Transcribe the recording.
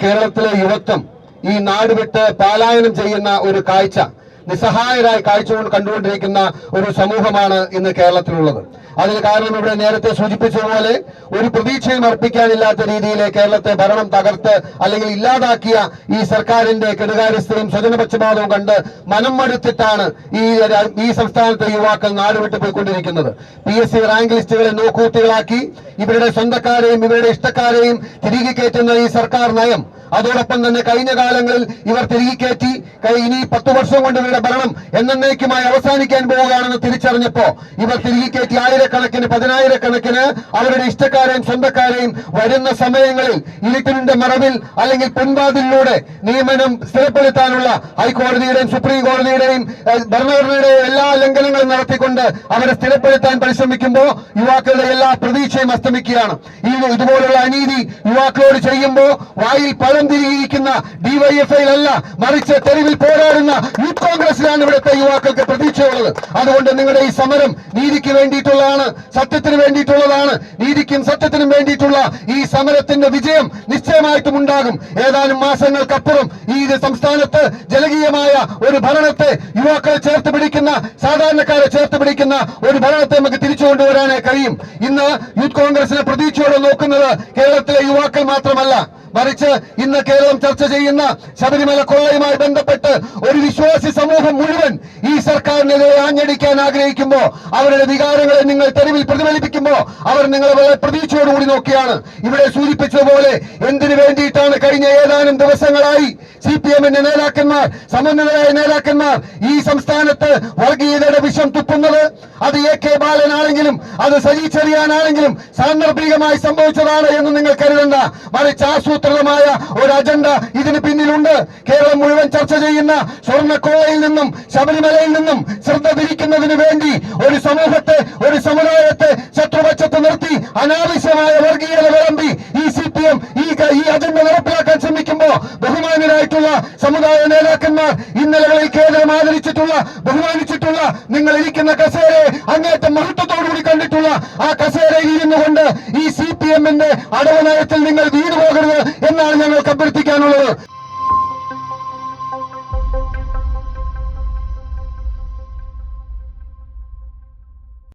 കേരളത്തിലെ യുവത്വം ഈ നാട് വിട്ട് പലായനം ചെയ്യുന്ന ഒരു കാഴ്ച, നിസ്സഹായരായി കാഴ്ച കണ്ടുകൊണ്ടിരിക്കുന്ന ഒരു സമൂഹമാണ് ഇന്ന് കേരളത്തിലുള്ളത്. അതിന് കാരണം ഇവിടെ നേരത്തെ സൂചിപ്പിച്ചതുപോലെ ഒരു പ്രതീക്ഷയും അർപ്പിക്കാനില്ലാത്ത രീതിയിൽ കേരളത്തെ ഭരണം തകർത്ത് അല്ലെങ്കിൽ ഇല്ലാതാക്കിയ ഈ സർക്കാരിന്റെ കെടുകാര്യസ്ഥയും സ്വജനപക്ഷപാതവും കണ്ട് മനം മടുത്തിട്ടാണ് ഈ സംസ്ഥാനത്തെ യുവാക്കൾ നാടുവിട്ട് പോയിക്കൊണ്ടിരിക്കുന്നത്. PSC റാങ്ക് ലിസ്റ്റുകളെ നോക്കൂത്തികളാക്കി ഇവരുടെ സ്വന്തക്കാരെയും ഇവരുടെ ഇഷ്ടക്കാരെയും തിരികെ കയറ്റുന്ന ഈ സർക്കാർ നയം, അതോടൊപ്പം തന്നെ കഴിഞ്ഞ കാലങ്ങളിൽ ഇവർ തിരികെ കയറ്റി ഇനി 10 വർഷം കൊണ്ട് ഇവരുടെ ഭരണം എന്നേക്കുമായി അവസാനിക്കാൻ പോവുകയാണെന്ന് തിരിച്ചറിഞ്ഞപ്പോ ഇവർ തിരികെ കയറ്റി ആയിരക്കണക്കിന് 10,000-കണക്കിന് അവരുടെ ഇഷ്ടക്കാരെയും സ്വന്തക്കാരെയും വരുന്ന സമയങ്ങളിൽ ഇരുട്ടിന്റെ മറവിൽ അല്ലെങ്കിൽ പിൻവാതിലൂടെ നിയമനം സ്ഥിരപ്പെടുത്താനുള്ള ഹൈക്കോടതിയുടെയും സുപ്രീം കോടതിയുടെയും ഭരണഘടനയുടെയും എല്ലാ ലംഘനങ്ങളും നടത്തിക്കൊണ്ട് അവരെ സ്ഥിരപ്പെടുത്താൻ പരിശ്രമിക്കുമ്പോൾ യുവാക്കളുടെ എല്ലാ പ്രതീക്ഷയും അസ്തമിക്കുകയാണ്. ഇതുപോലുള്ള അനീതി യുവാക്കളോട് ചെയ്യുമ്പോൾ വായിൽ പഴം തിരിയിരിക്കുന്ന DYFI-ലല്ല, മറിച്ച് തെരുവിൽ പോരാടുന്ന യൂത്ത് കോൺഗ്രസിലാണ് ഇവിടുത്തെ യുവാക്കൾക്ക് പ്രതീക്ഷയുള്ളത്. അതുകൊണ്ട് നിങ്ങളുടെ ഈ സമരം നീതിക്ക് വേണ്ടിയിട്ടുള്ളതാണ്, സത്യത്തിന് വേണ്ടിയിട്ടുള്ളതാണ്. നീതിക്കും സത്യത്തിനും വേണ്ടിയിട്ടുള്ള ഈ സമരത്തിന്റെ വിജയം നിശ്ചയമായിട്ടും ഉണ്ടാകും. ഏതാനും മാസങ്ങൾക്കപ്പുറം ഈ സംസ്ഥാനത്ത് ജനകീയമായ ഒരു ഭരണത്തെ, യുവാക്കളെ ചേർത്ത് പിടിക്കുന്ന, സാധാരണക്കാരെ ചേർത്ത് പിടിക്കുന്ന ഒരു ഭരണത്തെ നമുക്ക് തിരിച്ചു കൊണ്ടുവരാനേ കഴിയും. ഇന്ന് യൂത്ത് കോൺഗ്രസിനെ പ്രതീക്ഷയോടെ നോക്കുന്നത് കേരളത്തിലെ യുവാക്കൾ മാത്രമല്ല, മറിച്ച് ഇന്ന് കേരളം ചർച്ച ചെയ്യുന്ന ശബരിമല കൊള്ളയുമായി ബന്ധപ്പെട്ട് ഒരു വിശ്വാസി സമൂഹം മുഴുവൻ ഈ സർക്കാരിനെതിരെ ആഞ്ഞടിക്കാൻ ആഗ്രഹിക്കുമ്പോ, അവരുടെ വികാരങ്ങളെ നിങ്ങൾ തെരുവിൽ പ്രതിഫലിപ്പിക്കുമ്പോ അവർ നിങ്ങളെ വളരെ പ്രതീക്ഷയോടുകൂടി നോക്കിയാണ്. ഇവിടെ സൂചിപ്പിച്ചതുപോലെ എന്തിനു വേണ്ടിയിട്ടാണ് കഴിഞ്ഞ ഏതാനും ദിവസങ്ങളായി CPM-ന്റെ നേതാക്കന്മാർ, സമന്വിതരായ നേതാക്കന്മാർ ഈ സംസ്ഥാനത്ത് വർഗീയതയുടെ വിഷം തുപ്പുന്നത്? അത് AK ബാലനാണെങ്കിലും അത് സജി ചെറിയാനാണെങ്കിലും സാന്ദർഭികമായി സംഭവിച്ചതാണ് എന്ന് നിങ്ങൾ കരുതണ്ട. മറിച്ച് ആസൂത്രിതമായ ഒരു അജണ്ട ഇതിന് പിന്നിലുണ്ട്. കേരളം മുഴുവൻ ചർച്ച ചെയ്യുന്ന സ്വർണ്ണക്കോളയിൽ നിന്നും ശബരിമലയിൽ നിന്നും ശ്രദ്ധ തിരിക്കുന്നതിന് വേണ്ടി ഒരു സമൂഹത്തെ, ഒരു സമുദായത്തെ ശത്രുപക്ഷത്ത് നിർത്തി അനാവശ്യമായ വർഗീയത വിളമ്പി ഈ CPM ഈ അജണ്ട നടപ്പിലാക്കാൻ ശ്രമിക്കുമ്പോ ബഹുമാന്യരായിട്ടുള്ള സമുദായ നേതാക്കന്മാർ ഇന്നലകളിൽ കേന്ദ്രം ആദരിച്ചിട്ടുള്ള, ബഹുമാനിച്ചിട്ടുള്ള, നിങ്ങൾ ഇരിക്കുന്ന കസേരയെ അങ്ങേറ്റം മഹത്വത്തോടുകൂടി കണ്ടിട്ടുള്ള ആ കസേരയിൽ ഇരുന്നു കൊണ്ട് ഈ CPM-ന്റെ അടവ് നയത്തിൽ നിങ്ങൾ വീണു പോകരുത് എന്നാണ് ഞങ്ങൾക്ക് അഭ്യർത്ഥിക്കാനുള്ളത്.